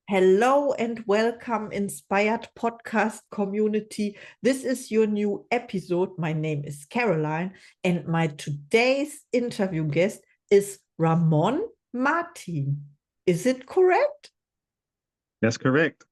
Hello and welcome, Inspired Podcast community. This is your new episode. My name is Caroline, and my today's interview guest is Ramon Martin. Is it correct? That's correct.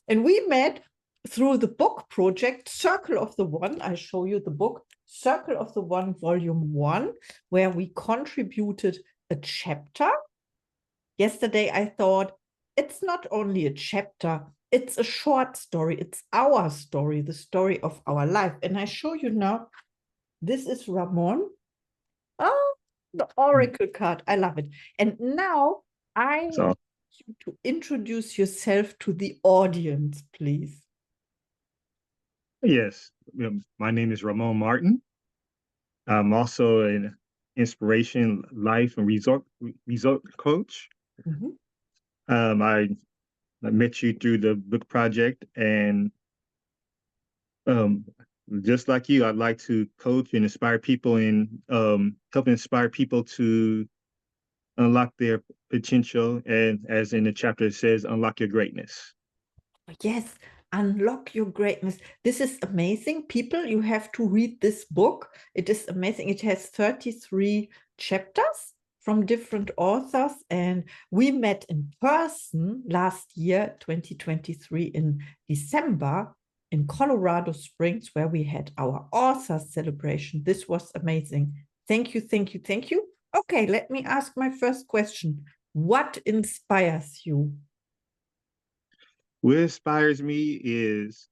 And we met through the book project Circle of the One. I show you the book Circle of the One, Volume 1, where we contributed a chapter. Yesterday, I thought, it's not only a chapter, it's a short story. It's our story, the story of our life. And I show you now, this is Ramon. Oh, the oracle card. I love it. And now I want you to introduce yourself to the audience, please. Yes, my name is Ramon Martin. I'm also an inspiration, life, and result coach. Mhm. I met you through the book project, and just like you, I'd like to coach and inspire people and help inspire people to unlock their potential, and as in the chapter it says, unlock your greatness. Yes, unlock your greatness. This is amazing. People, you have to read this book. It is amazing. It has 33 chapters from different authors, and we met in person last year, 2023, in December in Colorado Springs, where we had our authors celebration. This was amazing. Thank you, thank you, thank you. Okay, let me ask my first question. What inspires you? What inspires me is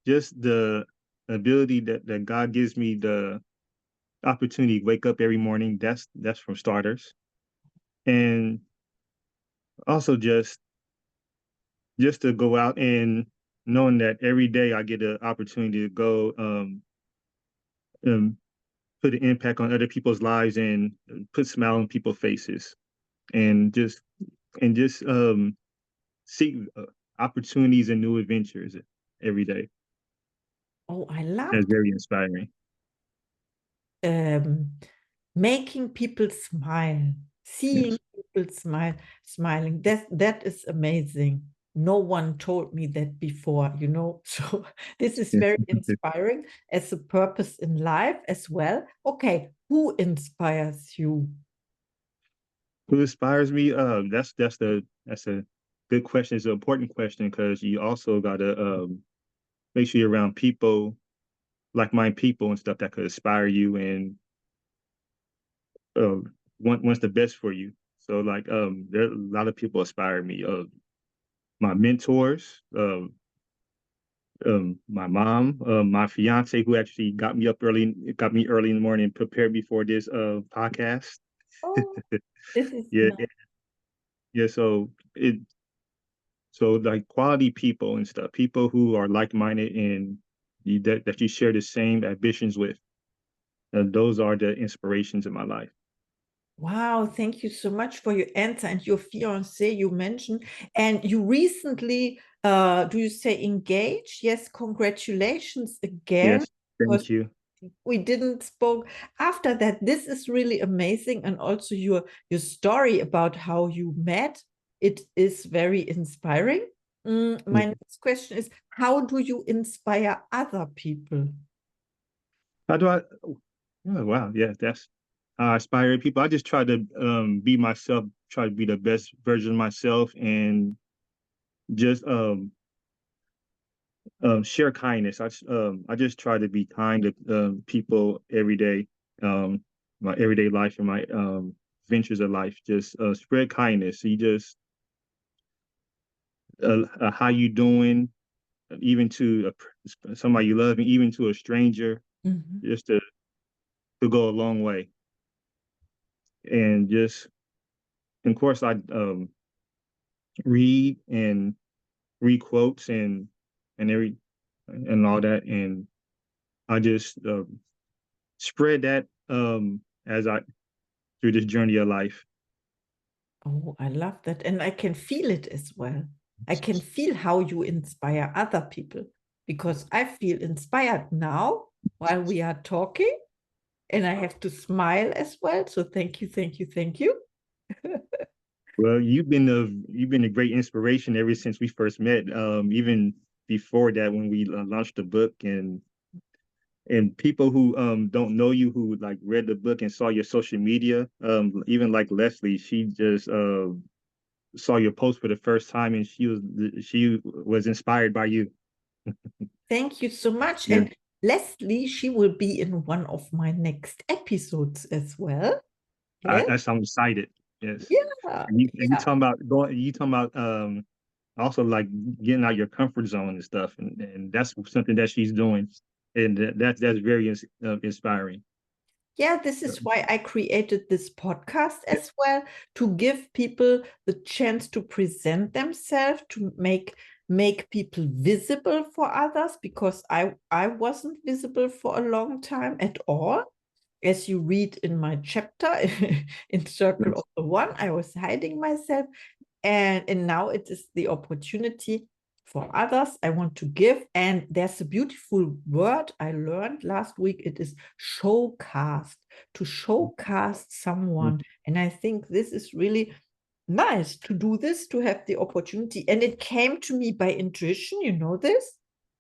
just the ability that God gives me, the opportunity to wake up every morning. That's from starters. And also just to go out and knowing that every day I get an opportunity to go put an impact on other people's lives and put smile on people's faces, and just seek opportunities and new adventures every day. Oh, I love That's very inspiring. making people smile, seeing Yes. people smiling. That is amazing. No one told me that before, you know. So this is Yes. very inspiring as a purpose in life as well. Okay, who inspires you? Who inspires me? That's a good question. It's an important question because you also gotta make sure you're around people, like-minded people and stuff that could inspire you and wants the best for you. So like there are a lot of people inspire me. My mentors, my mom, my fiance, who actually got me early in the morning and prepared me for this podcast. Oh, this is Yeah, nice. yeah. So like quality people and stuff, people who are like-minded and that you share the same ambitions with. Those are the inspirations in my life. Wow, thank you so much for your answer. And your fiance you mentioned, and you recently, do you say engaged? Yes, congratulations again. Yes, thank you. We didn't spoke after that. This is really amazing, and also your story about how you met, it is very inspiring. My next question is, how do you inspire other people? How do I? Oh, wow, yeah, that's how I inspire people. I just try to be myself, try to be the best version of myself, and just share kindness. I just try to be kind to people every day, my everyday life and my ventures of life. Just spread kindness. You just how you doing, even to somebody you love, and even to a stranger, Mhm. just to go a long way. And just, of course, I read and read quotes and every and all that, and I just spread that as I through this journey of life. Oh, I love that. And I can feel it as well. I can feel how you inspire other people, because I feel inspired now while we are talking, and I have to smile as well. So thank you, thank you, thank you. Well, you've been a great inspiration ever since we first met. Even before that, when we launched the book, and people who don't know you, who like read the book and saw your social media, even like Leslie, she just saw your post for the first time, and she was inspired by you. Thank you so much. Yeah. And Leslie, she will be in one of my next episodes as well. Yes. I'm excited. Yes. Yeah. And you talking about also like getting out your comfort zone and stuff, and that's something that she's doing, and that's very inspiring. Yeah, this is why I created this podcast as well, to give people the chance to present themselves, to make people visible for others, because I wasn't visible for a long time at all. As you read in my chapter in Circle of the One, I was hiding myself. And now it is the opportunity for others I want to give. And there's a beautiful word I learned last week. It is showcast, to showcast someone. And I think this is really nice to do this, to have the opportunity. And it came to me by intuition, you know this?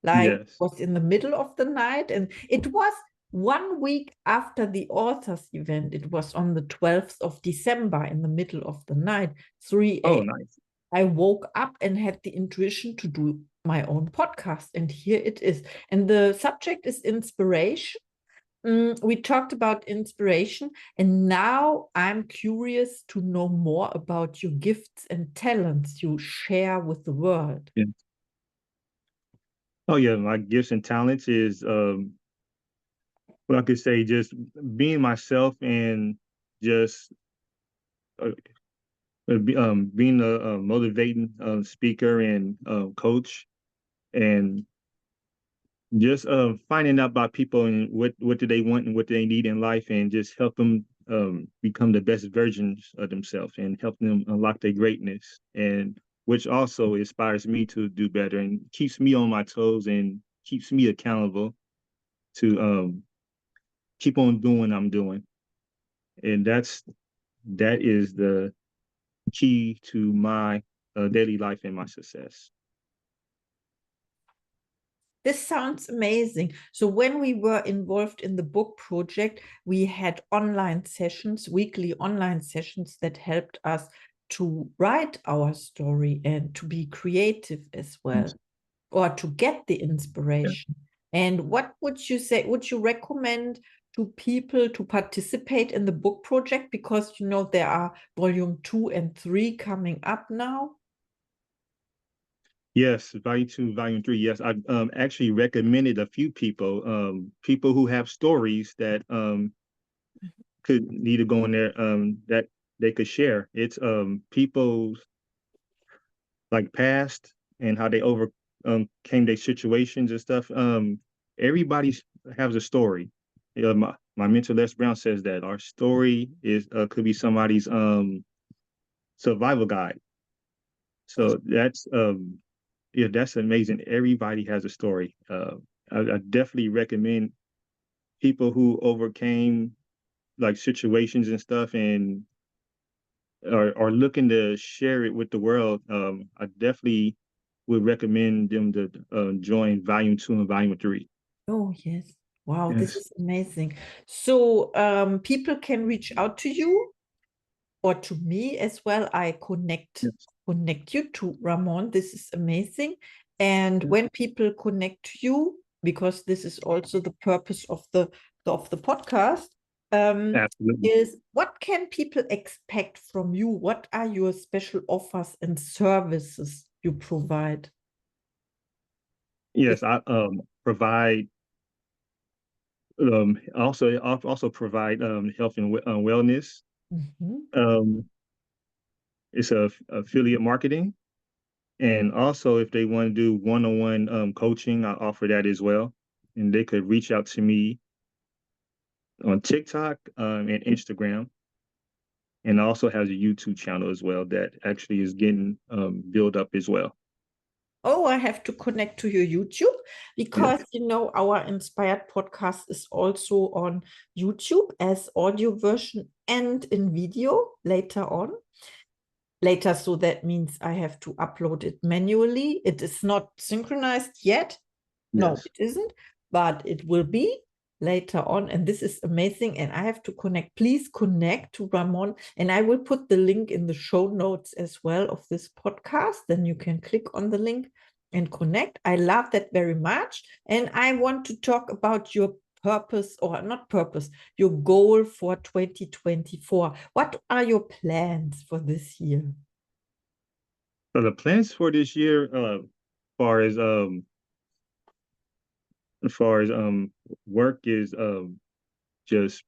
Like, Yes. it was in the middle of the night, and it was 1 week after the authors event. It was on the 12th of December in the middle of the night, 3 Oh, a.m. nice. I woke up and had the intuition to do my own podcast. And here it is. And the subject is inspiration. We talked about inspiration, and now I'm curious to know more about your gifts and talents you share with the world. Yeah. Oh yeah, my gifts and talents is what I could say, just being myself, and just uh, being a motivating speaker and coach, and just finding out about people and what do they want and what do they need in life, and just help them become the best versions of themselves, and help them unlock their greatness, and which also inspires me to do better and keeps me on my toes and keeps me accountable to keep on doing what I'm doing. And that is the key to my daily life and my success. This sounds amazing. So when we were involved in the book project, we had online sessions, weekly online sessions that helped us to write our story and to be creative as well, or to get the inspiration. And what would you say, would you recommend to people to participate in the book project? Because, you know, there are volume 2 and 3 coming up now. Yes, volume 2, volume 3. Yes, I actually recommended a few people who have stories that could need to go in there, that they could share. It's people's like past and how they came their situations and stuff. Everybody has a story. My mentor Les Brown says that our story is could be somebody's survival guide. So that's yeah, that's amazing. Everybody has a story. I definitely recommend people who overcame like situations and stuff, and are looking to share it with the world. I definitely would recommend them to join volume 2 and volume 3. Oh, yes. Wow, this Yes. is amazing. So people can reach out to you or to me as well. I connect you to Ramon. This is amazing. And when people connect to you, because this is also the purpose of the podcast, Absolutely. is what can people expect from you? What are your special offers and services you provide? Yes, I provide also provide health and wellness. Mhm. It's affiliate marketing. And also, if they want to do one-on-one coaching, I offer that as well. And they could reach out to me on TikTok and Instagram. And also has a YouTube channel as well that actually is getting built up as well. Oh, I have to connect to your YouTube, Yes. because, you know, our Inspired podcast is also on YouTube as audio version and in video later on. later. So that means I have to upload it manually. It is not synchronized yet. No, Yes. it isn't, but it will be later on. And this is amazing. And I have to connect. Please connect to Ramon. And I will put the link in the show notes as well of this podcast. Then you can click on the link and connect. I love that very much. And I want to talk about your purpose, or not purpose, your goal for 2024. What are your plans for this year? So the plans for this year, far as work is just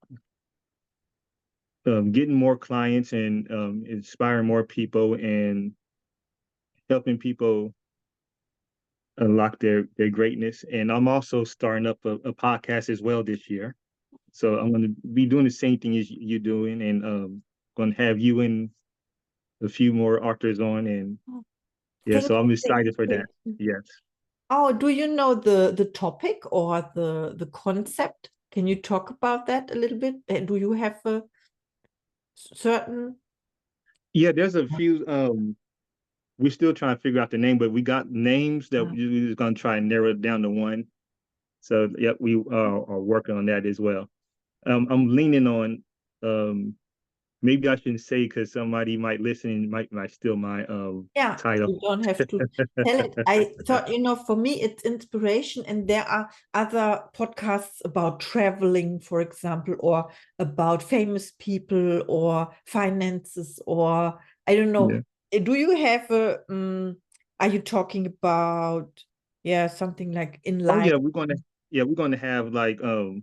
getting more clients and inspiring more people and helping people unlock their greatness. And I'm also starting up a podcast as well this year. So I'm going to be doing the same thing as you're doing, and going to have you and a few more authors on, and yeah, Thank so I'm you. excited for that. You. Yes. Oh, do you know the topic or the concept? Can you talk about that a little bit? Do you have a certain? Yeah, there's a few. We're still trying to figure out the name, but we got names that we're just going to try and narrow it down to one. So yeah, we are working on that as well. I'm leaning on maybe I shouldn't say because somebody might listen and might steal my Yeah, title. you don't have to tell it. I thought, for me, it's inspiration, and there are other podcasts about traveling, for example, or about famous people or finances, or I don't know. Yeah. Do you have a, are you talking about, something like in Oh life? yeah, we're gonna have like we're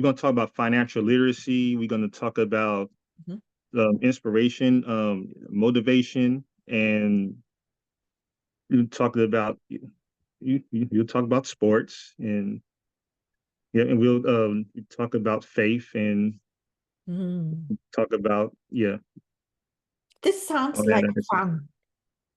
gonna talk about financial literacy. We're gonna talk about Mhm. inspiration, motivation, and you talking about you'll talk about sports, and yeah, and we'll talk about faith and talk about This sounds all that like other stuff. fun.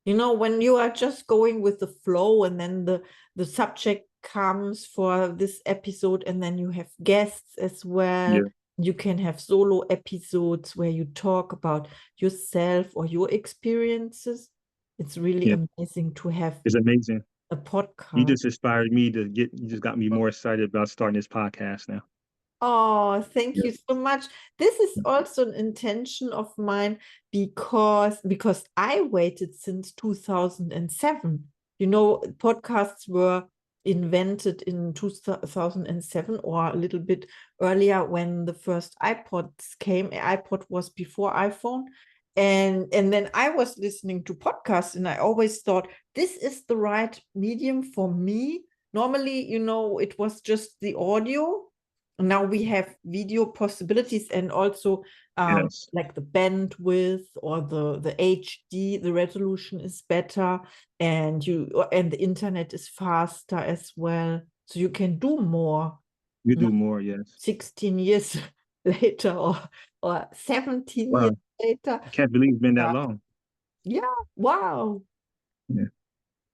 When you are just going with the flow, and then the subject comes for this episode, and then you have guests as well. Yeah, You can have solo episodes where you talk about yourself or your experiences. It's really yeah, amazing to have it's amazing. a You podcast. just inspired me you just got me more excited about starting this podcast now. Oh, thank Yeah, you so much. This is also an intention of mine, because I waited since 2007. Podcasts were invented in 2007 or a little bit earlier, when the first iPods came. iPod was before iPhone. And then I was listening to podcasts, and I always thought this is the right medium for me. Normally, it was just the audio. Now we have video possibilities, and also yes, like the bandwidth or the HD, the resolution is better, and the internet is faster as well, so you can do more. you Now, do more. Yes. 16 years later, or 17 Wow, years later. I can't believe it's been that uh, long. yeah, wow. Yeah,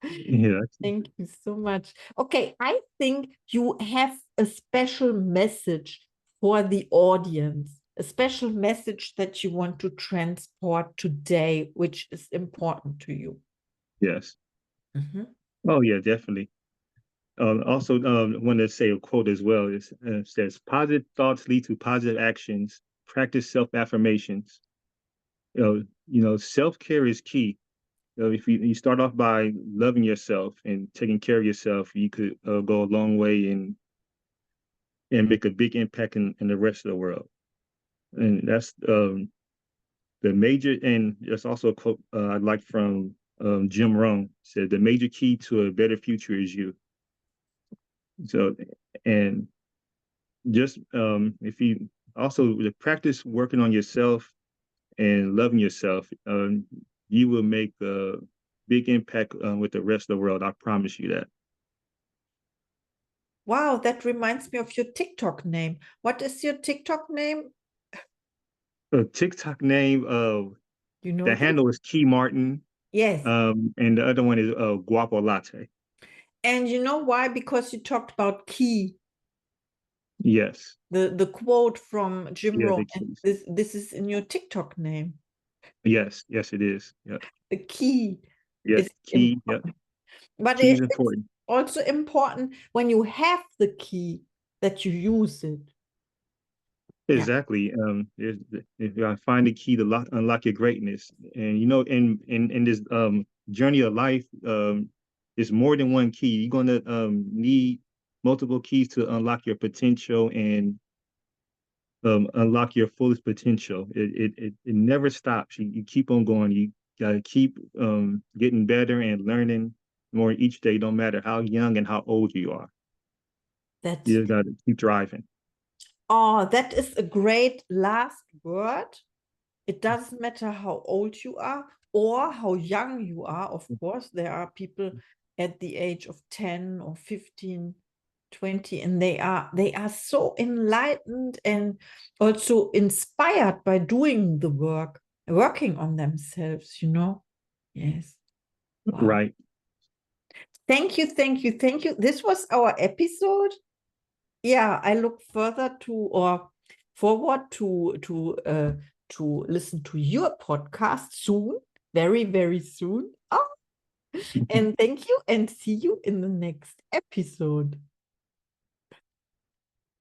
yeah, Thank you so much. Okay, I think you have a special message for the audience, a special message that you want to transport today, which is important to you. yes. Mhm. Oh yeah, definitely. Also, want to say a quote as well. It says, "Positive thoughts lead to positive actions. Practice self-affirmations." Self-care is key. If you start off by loving yourself and taking care of yourself, you could go a long way and make a big impact in the rest of the world. And that's the major. And there's also a quote I like from Jim Rohn. Said, "The major key to a better future is you." So, and just if you also practice working on yourself and loving yourself, you will make a big impact with the rest of the world. I promise you that. Wow, that reminds me of your TikTok name. What is your TikTok name? A TikTok name of You know the this? handle is Key Martin, Yes. and the other one is Guapo Latte. And you know why? Because you talked about key, Yes, the quote from Jim yeah, Rohn, the and keys. this is in your TikTok name. Yes, yes, it is. Yep. The key Yep. is Key. Yep. important. But Key is it's important. also important when you have the key that you use it. Yeah, Exactly. If you find the key to unlock your greatness, and in this journey of life, it's more than one key. You're gonna need multiple keys to unlock your potential and unlock your fullest potential. It never stops. You keep on going. You gotta keep getting better and learning more each day, no matter how young and how old you are. that's You just gotta keep driving. oh, that is a great last word. It doesn't matter how old you are or how young you are. Of course, there are people at the age of 10 or 15, 20, and they are so enlightened and also inspired by doing the work, working on themselves, you know? Yes. Wow. Right. Thank you, thank you, thank you. This was our episode. Yeah, I look further to or forward to listen to your podcast soon, very, very soon. Oh, and thank you and see you in the next episode.